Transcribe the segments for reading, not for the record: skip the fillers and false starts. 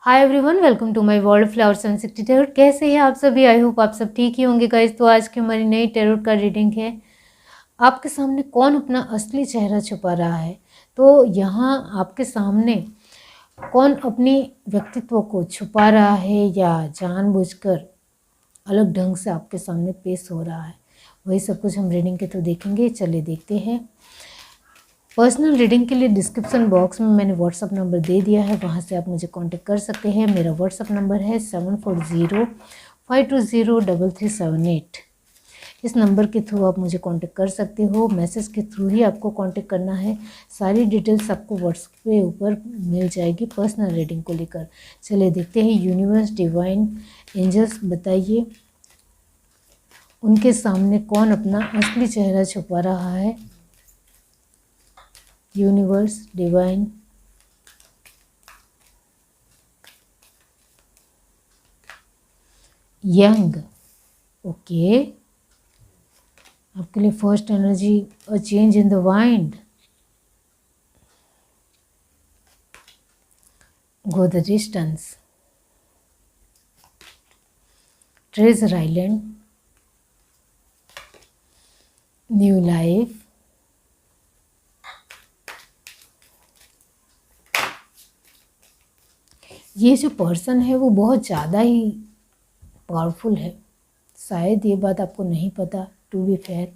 Hi everyone, welcome to my world flower 760 tarot. कैसे हैं आप सभी? आई होप आप सब ठीक ही होंगे गाइस। तो आज की हमारी नई टैरोट का रीडिंग है, आपके सामने कौन अपना असली चेहरा छुपा रहा है। तो यहाँ आपके सामने कौन अपनी व्यक्तित्व को छुपा रहा है या जानबूझकर अलग ढंग से आपके सामने पेश हो रहा है, वही सब कुछ हम रीडिंग के थ्रू देखेंगे। चलिए देखते हैं। पर्सनल रीडिंग के लिए डिस्क्रिप्शन बॉक्स में मैंने व्हाट्सअप नंबर दे दिया है, वहाँ से आप मुझे कांटेक्ट कर सकते हैं। मेरा व्हाट्सअप नंबर है 7405203378। इस नंबर के थ्रू आप मुझे कांटेक्ट कर सकते हो। मैसेज के थ्रू ही आपको कांटेक्ट करना है। सारी डिटेल्स आपको व्हाट्सएप पे ऊपर मिल जाएगी पर्सनल रीडिंग को लेकर। चलिए देखते हैं। यूनिवर्स, डिवाइन, एंजल्स, बताइए उनके सामने कौन अपना असली चेहरा छुपा रहा है। Universe, divine, young, okay. आपके लिए first energy, a change in the wind, go the distance, treasure island, new life, ये जो पर्सन है वो बहुत ज़्यादा ही पावरफुल है। शायद ये बात आपको नहीं पता, टू बी फेयर।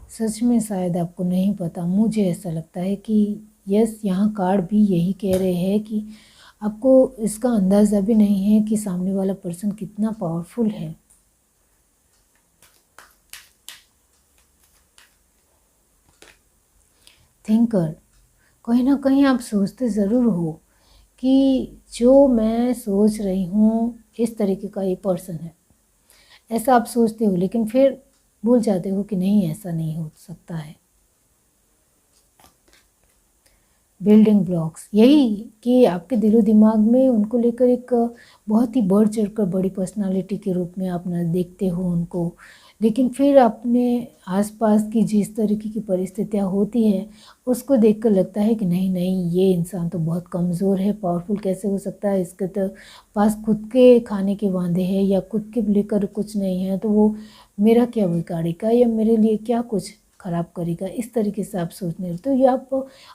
सच में शायद आपको नहीं पता। मुझे ऐसा लगता है कि यस, यहाँ कार्ड भी यही कह रहे हैं कि आपको इसका अंदाज़ा भी नहीं है कि सामने वाला पर्सन कितना पावरफुल है। थिंकर, कहीं ना कहीं आप सोचते ज़रूर हो कि जो मैं सोच रही हूँ इस तरीके का ये पर्सन है, ऐसा आप सोचते हो, लेकिन फिर भूल जाते हो कि नहीं, ऐसा नहीं हो सकता है। बिल्डिंग ब्लॉक्स, यही कि आपके दिलो दिमाग में उनको लेकर एक बहुत ही बढ़ चढ़कर बड़ी पर्सनालिटी के रूप में आप न देखते हो उनको, लेकिन फिर अपने आसपास की जिस तरीके की परिस्थितियाँ होती है उसको देखकर लगता है कि नहीं नहीं, ये इंसान तो बहुत कमज़ोर है, पावरफुल कैसे हो सकता है, इसके तो पास खुद के खाने के वांदे हैं या खुद के लेकर कुछ नहीं है, तो वो मेरा क्या बिगाड़ेगा या मेरे लिए क्या कुछ ख़राब करेगा, इस तरीके से आप सोचने लगते हो। ये आप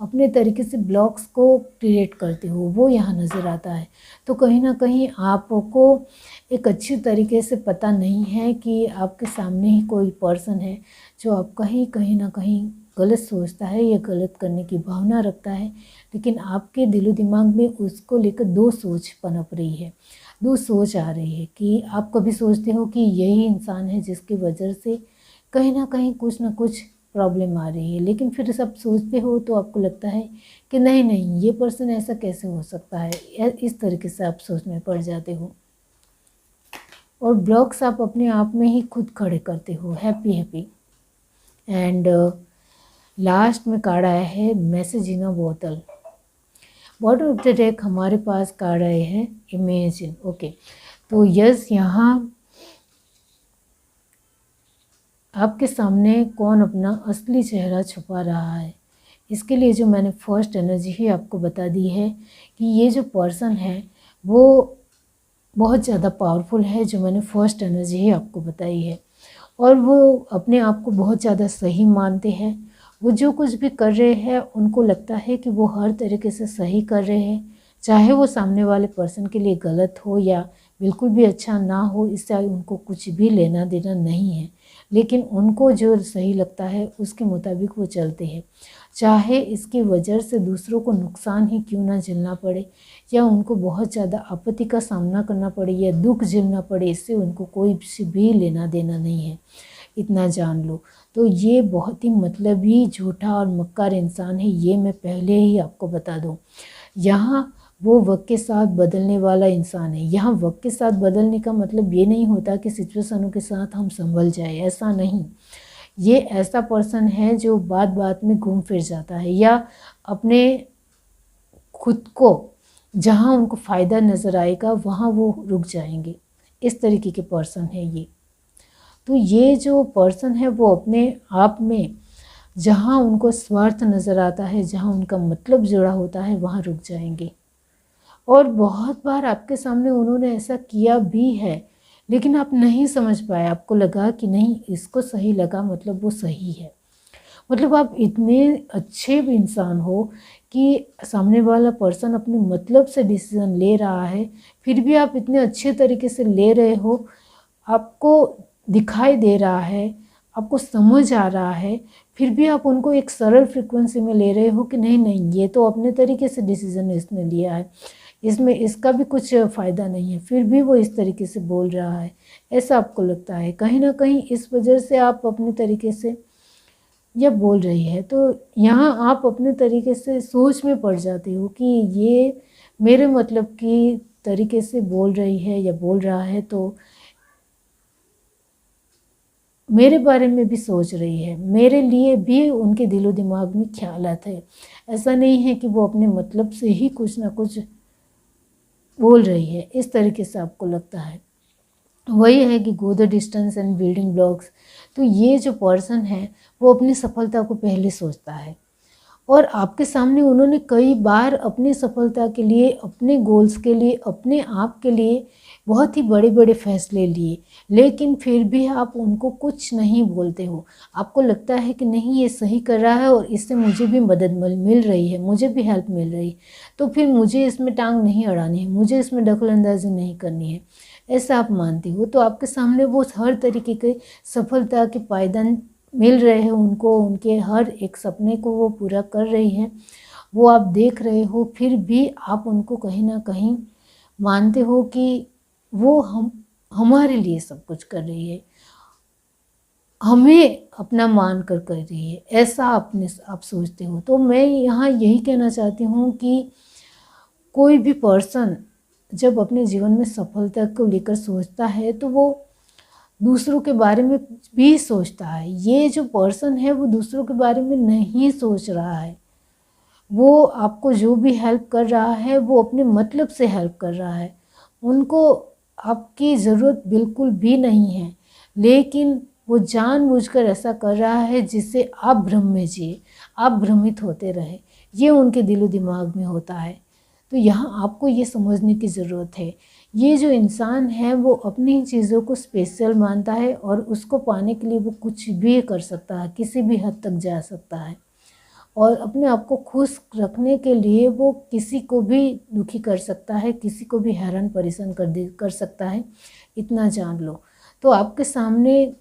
अपने तरीके से ब्लॉक्स को क्रिएट करते हो, वो यहाँ नज़र आता है। तो कहीं ना कहीं आपको एक अच्छी तरीके से पता नहीं है कि आपके सामने ही कोई पर्सन है जो आप कहीं ना कहीं गलत सोचता है या गलत करने की भावना रखता है, लेकिन आपके दिलो दिमाग में उसको लेकर दो सोच पनप रही है, दो सोच आ रही है कि आप कभी सोचते हो कि यही इंसान है जिसकी वजह से कहीं ना कुछ प्रॉब्लम आ रही है, लेकिन फिर सब सोचते हो तो आपको लगता है कि नहीं नहीं, ये पर्सन ऐसा कैसे हो सकता है, इस तरीके से आप सोचने पड़ जाते हो। और ब्लॉक्स आप अपने आप में ही खुद खड़े करते हो। Happy happy. एंड लास्ट में कार्ड आया है मैसेज इन अ बोतल। बॉटम ऑफ द डेक हमारे पास कार्ड आए हैं इमेजिन। ओके, तो यस, यहाँ आपके सामने कौन अपना असली चेहरा छुपा रहा है, इसके लिए जो मैंने फर्स्ट एनर्जी ही आपको बता दी है कि ये जो पर्सन है वो बहुत ज़्यादा पावरफुल है, जो मैंने फर्स्ट एनर्जी ही आपको बताई है। और वो अपने आप को बहुत ज़्यादा सही मानते हैं। वो जो कुछ भी कर रहे हैं उनको लगता है कि वो हर तरीके से सही कर रहे हैं, चाहे वो सामने वाले पर्सन के लिए गलत हो या बिल्कुल भी अच्छा ना हो, इससे उनको कुछ भी लेना देना नहीं है। लेकिन उनको जो सही लगता है उसके मुताबिक वो चलते हैं, चाहे इसकी वजह से दूसरों को नुकसान ही क्यों ना झेलना पड़े या उनको बहुत ज़्यादा आपत्ति का सामना करना पड़े या दुख झेलना पड़े, इससे उनको कोई भी लेना देना नहीं है। इतना जान लो। तो ये बहुत ही मतलबी, झूठा और मक्कार इंसान है, ये मैं पहले ही आपको बता दूँ। यहाँ वो वक्त के साथ बदलने वाला इंसान है। यहाँ वक्त के साथ बदलने का मतलब ये नहीं होता कि सिचुएशनों के साथ हम संभल जाए, ऐसा नहीं। ये ऐसा पर्सन है जो बात बात में घूम फिर जाता है या अपने खुद को जहाँ उनको फ़ायदा नज़र आएगा वहाँ वो रुक जाएंगे, इस तरीके के पर्सन है ये। तो ये जो पर्सन है वो अपने आप में जहाँ उनको स्वार्थ नज़र आता है, जहाँ उनका मतलब जुड़ा होता है, वहाँ रुक जाएंगे। और बहुत बार आपके सामने उन्होंने ऐसा किया भी है, लेकिन आप नहीं समझ पाए, आपको लगा कि नहीं इसको सही लगा मतलब वो सही है। मतलब आप इतने अच्छे भी इंसान हो कि सामने वाला पर्सन अपने मतलब से डिसीज़न ले रहा है, फिर भी आप इतने अच्छे तरीके से ले रहे हो, आपको दिखाई दे रहा है, आपको समझ आ रहा है, फिर भी आप उनको एक सरल फ्रीक्वेंसी में ले रहे हो कि नहीं नहीं ये तो अपने तरीके से डिसीज़न इसने लिया है, इसमें इसका भी कुछ फ़ायदा नहीं है, फिर भी वो इस तरीके से बोल रहा है, ऐसा आपको लगता है। कहीं ना कहीं इस वजह से आप अपने तरीके से या बोल रही है, तो यहाँ आप अपने तरीके से सोच में पड़ जाते हो कि ये मेरे मतलब की तरीके से बोल रही है या बोल रहा है, तो मेरे बारे में भी सोच रही है, मेरे लिए भी उनके दिलो दिमाग में ख्यालात है। ऐसा नहीं है कि वो अपने मतलब से ही कुछ ना कुछ बोल रही है, इस तरीके से आपको लगता है। वही है कि go the distance and building blocks. तो ये जो पर्सन है वो अपनी सफलता को पहले सोचता है, और आपके सामने उन्होंने कई बार अपनी सफलता के लिए, अपने गोल्स के लिए, अपने आप के लिए बहुत ही बड़े बड़े फैसले लिए, लेकिन फिर भी आप उनको कुछ नहीं बोलते हो। आपको लगता है कि नहीं ये सही कर रहा है और इससे मुझे भी मदद मिल रही है, मुझे भी हेल्प मिल रही है, तो फिर मुझे इसमें टांग नहीं अड़ानी है, मुझे इसमें दखलंदाजी नहीं करनी है, ऐसा आप मानती हो। तो आपके सामने वो हर तरीके के सफलता के पायदान मिल रहे हैं उनको, उनके हर एक सपने को वो पूरा कर रही है, वो आप देख रहे हो, फिर भी आप उनको कहीं ना कहीं मानते हो कि वो हमारे लिए सब कुछ कर रही है, हमें अपना मान कर रही है, ऐसा आप सोचते हो। तो मैं यहाँ यही कहना चाहती हूँ कि कोई भी पर्सन जब अपने जीवन में सफलता को लेकर सोचता है तो वो दूसरों के बारे में भी सोचता है। ये जो पर्सन है वो दूसरों के बारे में नहीं सोच रहा है, वो आपको जो भी हेल्प कर रहा है वो अपने मतलब से हेल्प कर रहा है, उनको आपकी ज़रूरत बिल्कुल भी नहीं है, लेकिन वो जानबूझकर ऐसा कर रहा है जिससे आप भ्रम में जिए, आप भ्रमित होते रहे, ये उनके दिलो दिमाग में होता है। तो यहाँ आपको ये समझने की ज़रूरत है, ये जो इंसान है वो अपनी चीज़ों को स्पेशल मानता है और उसको पाने के लिए वो कुछ भी कर सकता है, किसी भी हद तक जा सकता है, और अपने आप को खुश रखने के लिए वो किसी को भी दुखी कर सकता है, किसी को भी हैरान परेशान कर सकता है, इतना जान लो। तो आपके सामने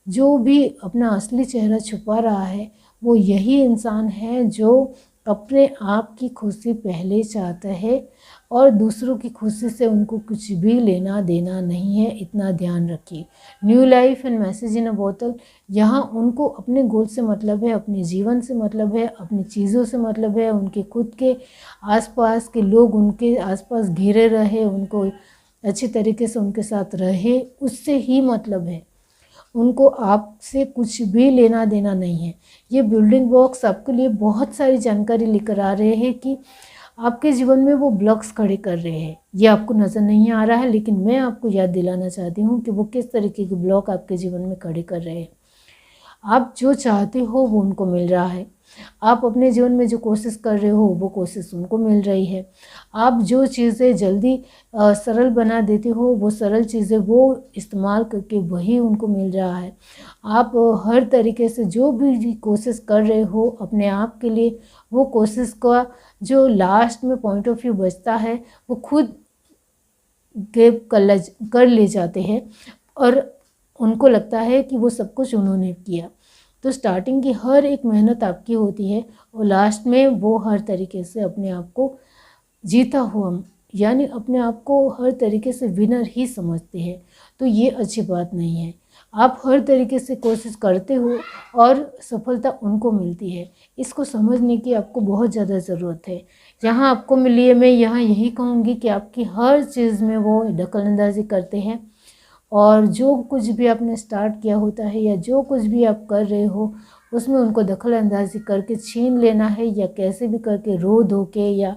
जो भी अपना असली चेहरा छुपा रहा है वो यही इंसान है जो अपने आप की खुशी पहले चाहता है और दूसरों की खुशी से उनको कुछ भी लेना देना नहीं है, इतना ध्यान रखिए। New life and message in a बोतल, यहाँ उनको अपने गोल से मतलब है, अपने जीवन से मतलब है, अपनी चीज़ों से मतलब है, उनके खुद के आसपास के लोग उनके आसपास घिरे रहे, उनको अच्छी तरीके से उनके साथ रहे, उससे ही मतलब है, उनको आपसे कुछ भी लेना देना नहीं है। ये बिल्डिंग ब्लॉक्स आपके लिए बहुत सारी जानकारी लेकर आ रहे हैं कि आपके जीवन में वो ब्लॉक्स खड़े कर रहे हैं। ये आपको नज़र नहीं आ रहा है, लेकिन मैं आपको याद दिलाना चाहती हूँ कि वो किस तरीके के ब्लॉक आपके जीवन में खड़े कर रहे हैं। आप जो चाहते हो वो उनको मिल रहा है, आप अपने जीवन में जो कोशिश कर रहे हो वो कोशिश उनको मिल रही है, आप जो चीज़ें जल्दी सरल बना देते हो वो सरल चीज़ें वो इस्तेमाल करके वही उनको मिल रहा है। आप हर तरीके से जो भी कोशिश कर रहे हो अपने आप के लिए, वो कोशिश का जो लास्ट में पॉइंट ऑफ व्यू बचता है वो खुद गेप कर ले जाते हैं, और उनको लगता है कि वो सब कुछ उन्होंने किया। तो स्टार्टिंग की हर एक मेहनत आपकी होती है और लास्ट में वो हर तरीके से अपने आप को जीता हुआ, यानी अपने आप को हर तरीके से विनर ही समझते हैं। तो ये अच्छी बात नहीं है। आप हर तरीके से कोशिश करते हो और सफलता उनको मिलती है, इसको समझने की आपको बहुत ज़्यादा ज़रूरत है। जहाँ आपको मिली है, मैं यहाँ यही कहूँगी कि आपकी हर चीज़ में वो दखलंदाजी करते हैं, और जो कुछ भी आपने स्टार्ट किया होता है या जो कुछ भी आप कर रहे हो उसमें उनको दखल अंदाजी करके छीन लेना है, या कैसे भी करके रो धो के या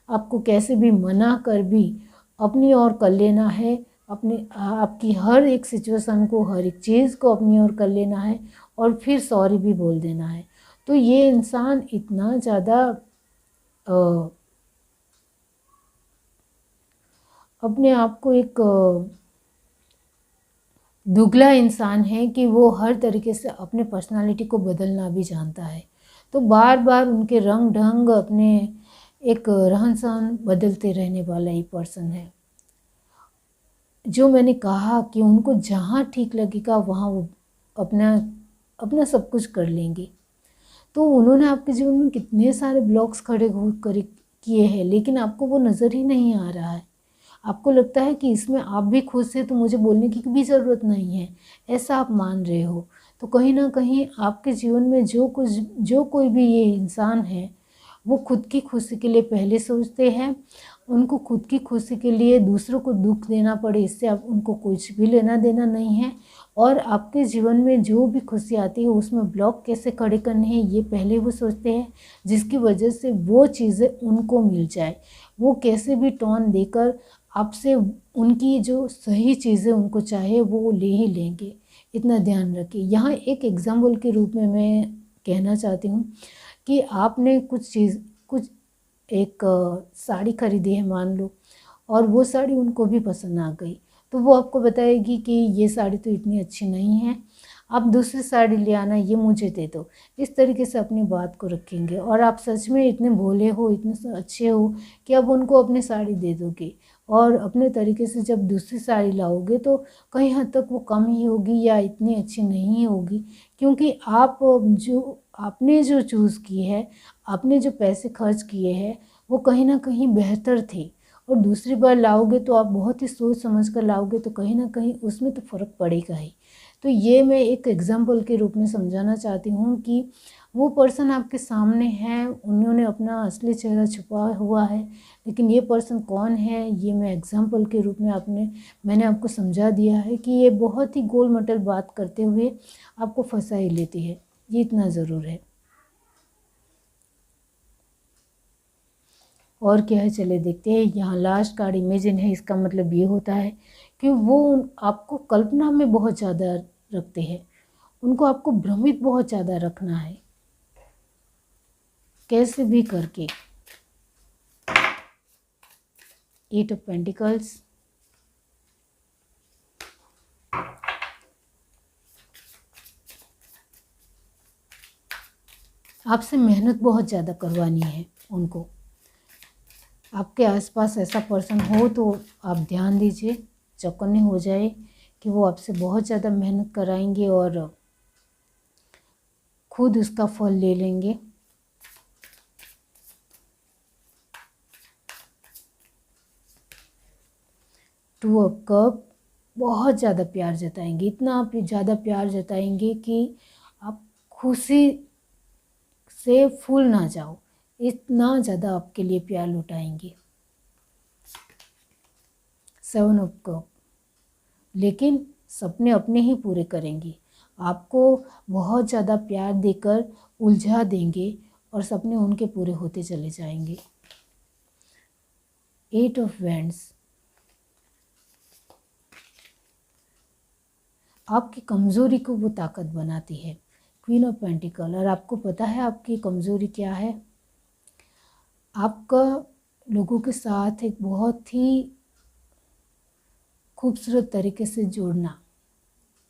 आपको कैसे भी मना कर भी अपनी ओर कर लेना है। अपनी आपकी हर एक सिचुएशन को, हर एक चीज़ को अपनी ओर कर लेना है और फिर सॉरी भी बोल देना है। तो ये इंसान इतना ज़्यादा अपने आप को एक दुगला इंसान है कि वो हर तरीके से अपने पर्सनालिटी को बदलना भी जानता है। तो बार बार उनके रंग ढंग अपने एक रहन सहन बदलते रहने वाला ही पर्सन है। जो मैंने कहा कि उनको जहाँ ठीक लगेगा वहाँ वो अपना अपना सब कुछ कर लेंगे। तो उन्होंने आपके जीवन में कितने सारे ब्लॉक्स खड़े किए हैं, लेकिन आपको वो नज़र ही नहीं आ रहा है। आपको लगता है कि इसमें आप भी खुश हैं तो मुझे बोलने की भी ज़रूरत नहीं है, ऐसा आप मान रहे हो। तो कहीं ना कहीं आपके जीवन में जो कोई भी ये इंसान है, वो खुद की खुशी के लिए पहले सोचते हैं। उनको खुद की खुशी के लिए दूसरों को दुख देना पड़े, इससे आप उनको कुछ भी लेना देना नहीं है। और आपके जीवन में जो भी खुशी आती है उसमें ब्लॉक कैसे खड़े करने हैं ये पहले वो सोचते हैं, जिसकी वजह से वो चीज़ें उनको मिल जाए। वो कैसे भी टोन देकर आपसे उनकी जो सही चीज़ें उनको चाहे वो ले ही लेंगे, इतना ध्यान रखिए। यहाँ एक एग्जाम्पल के रूप में मैं कहना चाहती हूँ कि आपने कुछ एक साड़ी खरीदी है मान लो, और वो साड़ी उनको भी पसंद आ गई, तो वो आपको बताएगी कि ये साड़ी तो इतनी अच्छी नहीं है, आप दूसरी साड़ी ले आना, ये मुझे दे दो। इस तरीके से अपनी बात को रखेंगे और आप सच में इतने भोले हो, इतने अच्छे हो कि अब उनको अपनी साड़ी दे दोगे। और अपने तरीके से जब दूसरी साड़ी लाओगे तो कहीं हद तक वो कम ही होगी या इतनी अच्छी नहीं होगी, क्योंकि आपने जो चूज़ की है, आपने जो पैसे खर्च किए हैं वो कहीं ना कहीं बेहतर थे। और दूसरी बार लाओगे तो आप बहुत ही सोच समझ कर लाओगे, तो कहीं ना कहीं उसमें तो फ़र्क पड़ेगा ही। तो ये मैं एक एग्जाम्पल के रूप में समझाना चाहती हूँ कि वो पर्सन आपके सामने है, उन्होंने अपना असली चेहरा छुपा हुआ है, लेकिन ये पर्सन कौन है ये मैं एग्जाम्पल के रूप में मैंने आपको समझा दिया है कि ये बहुत ही गोल मटोल बात करते हुए आपको फंसा ही लेती है, ये इतना ज़रूर है। और क्या है, चले देखते हैं। यहाँ लास्ट कार्ड इमेजिन है, इसका मतलब ये होता है कि वो आपको कल्पना में बहुत ज़्यादा रखते हैं, उनको आपको भ्रमित बहुत ज़्यादा रखना है कैसे भी करके। 8 ऑफ पेंटिकल्स, आपसे मेहनत बहुत ज़्यादा करवानी है उनको। आपके आसपास ऐसा पर्सन हो तो आप ध्यान दीजिए, चौकन्ने हो जाए कि वो आपसे बहुत ज़्यादा मेहनत कराएंगे और खुद उसका फल ले लेंगे। टू ऑफ कप, बहुत ज़्यादा प्यार जताएंगे, इतना आप ज़्यादा प्यार जताएंगे कि आप खुशी से फूल ना जाओ, इतना ज़्यादा आपके लिए प्यार लुटाएंगे। 7 ऑफ कप, लेकिन सपने अपने ही पूरे करेंगे, आपको बहुत ज़्यादा प्यार देकर उलझा देंगे और सपने उनके पूरे होते चले जाएंगे। 8 ऑफ वैंड्स, आपकी कमज़ोरी को वो ताकत बनाती है। क्वीन ऑफ पेंटिकल, और आपको पता है आपकी कमज़ोरी क्या है, आपका लोगों के साथ एक बहुत ही खूबसूरत तरीके से जोड़ना,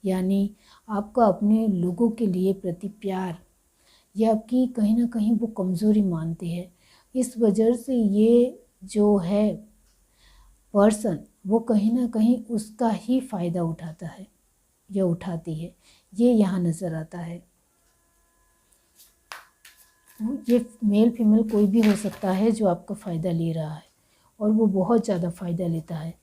यानी आपका अपने लोगों के लिए प्रति प्यार, ये आपकी कहीं ना कहीं वो कमज़ोरी मानते हैं। इस वजह से ये जो है पर्सन वो कहीं ना कहीं उसका ही फ़ायदा उठाता है या उठाती है, ये यहाँ नज़र आता है। ये मेल फीमेल कोई भी हो सकता है जो आपका फ़ायदा ले रहा है और वो बहुत ज़्यादा फ़ायदा लेता है।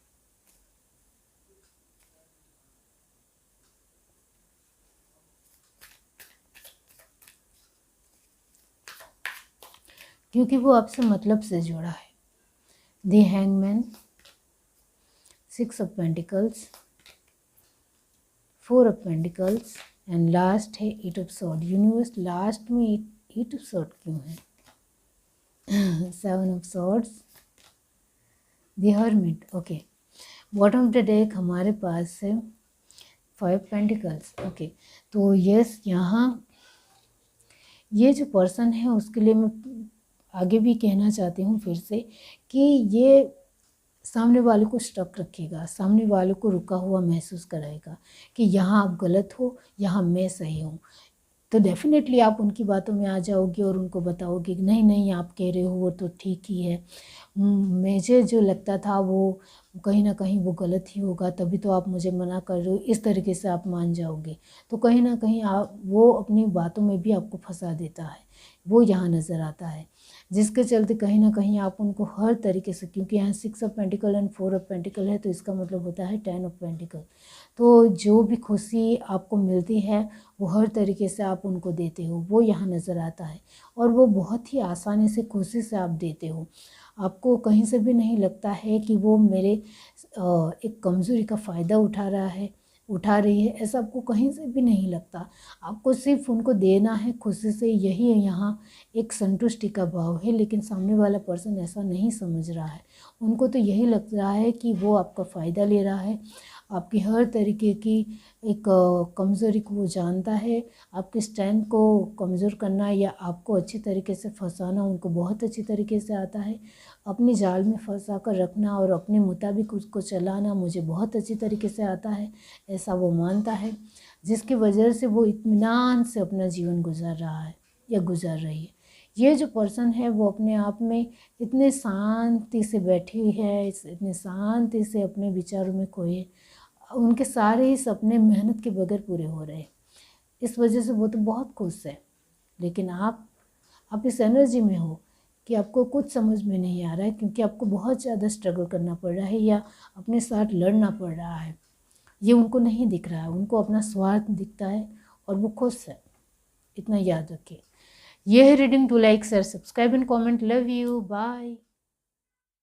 क्योंकि वो आपसे मतलब से जुड़ा है। The hangman, 6 of pentacles, 4 of pentacles and last है 8 ऑफ सॉर्ड। यूनिवर्स लास्ट में 8 ऑफ सॉर्ड क्यों है? 7 of swords, the hermit. Okay, bottom of the deck हमारे पास है 5 पेंटिकल्स। ओके, तो यस, यहाँ ये जो पर्सन है उसके लिए मैं आगे भी कहना चाहती हूँ फिर से कि ये सामने वाले को स्टक रखेगा, सामने वाले को रुका हुआ महसूस कराएगा कि यहाँ आप गलत हो, यहाँ मैं सही हूँ। तो डेफ़िनेटली आप उनकी बातों में आ जाओगे और उनको बताओगे कि नहीं नहीं आप कह रहे हो वो तो ठीक ही है, मुझे जो लगता था वो कहीं ना कहीं वो गलत ही होगा, तभी तो आप मुझे मना कर रहे हो। इस तरीके से आप मान जाओगे तो कहीं ना कहीं आप वो अपनी बातों में भी आपको फंसा देता है, वो यहाँ नज़र आता है, जिसके चलते कहीं ना कहीं आप उनको हर तरीके से, क्योंकि यहाँ 6 of pentacle and 4 of pentacle है तो इसका मतलब होता है 10 ऑफ पेंटिकल। तो जो भी खुशी आपको मिलती है वो हर तरीके से आप उनको देते हो, वो यहाँ नज़र आता है। और वो बहुत ही आसानी से खुशी से आप देते हो, आपको कहीं से भी नहीं लगता है कि वो मेरे एक कमज़ोरी का फ़ायदा उठा रही है, ऐसा आपको कहीं से भी नहीं लगता। आपको सिर्फ उनको देना है खुशी से, यही यहाँ एक संतुष्टि का भाव है। लेकिन सामने वाला पर्सन ऐसा नहीं समझ रहा है, उनको तो यही लग रहा है कि वो आपका फ़ायदा ले रहा है, आपकी हर तरीके की एक कमज़ोरी को वो जानता है। आपके स्टैंड को कमज़ोर करना या आपको अच्छी तरीके से फंसाना उनको बहुत अच्छी तरीके से आता है। अपनी जाल में फंसा कर रखना और अपने मुताबिक उसको चलाना मुझे बहुत अच्छी तरीके से आता है, ऐसा वो मानता है, जिसकी वजह से वो इत्मीनान से अपना जीवन गुजार रहा है या गुजार रही है। ये जो पर्सन है वो अपने आप में इतने शांति से बैठी है, इतने शांति से अपने विचारों में खोए, उनके सारे ही सपने मेहनत के बगैर पूरे हो रहे हैं, इस वजह से वो तो बहुत खुश है। लेकिन आप इस एनर्जी में हो कि आपको कुछ समझ में नहीं आ रहा है, क्योंकि आपको बहुत ज़्यादा स्ट्रगल करना पड़ रहा है या अपने साथ लड़ना पड़ रहा है। ये उनको नहीं दिख रहा है, उनको अपना स्वार्थ दिखता है और वो खुश है, इतना याद रखिए। ये है reading. To like share subscribe and comment. Love you, bye.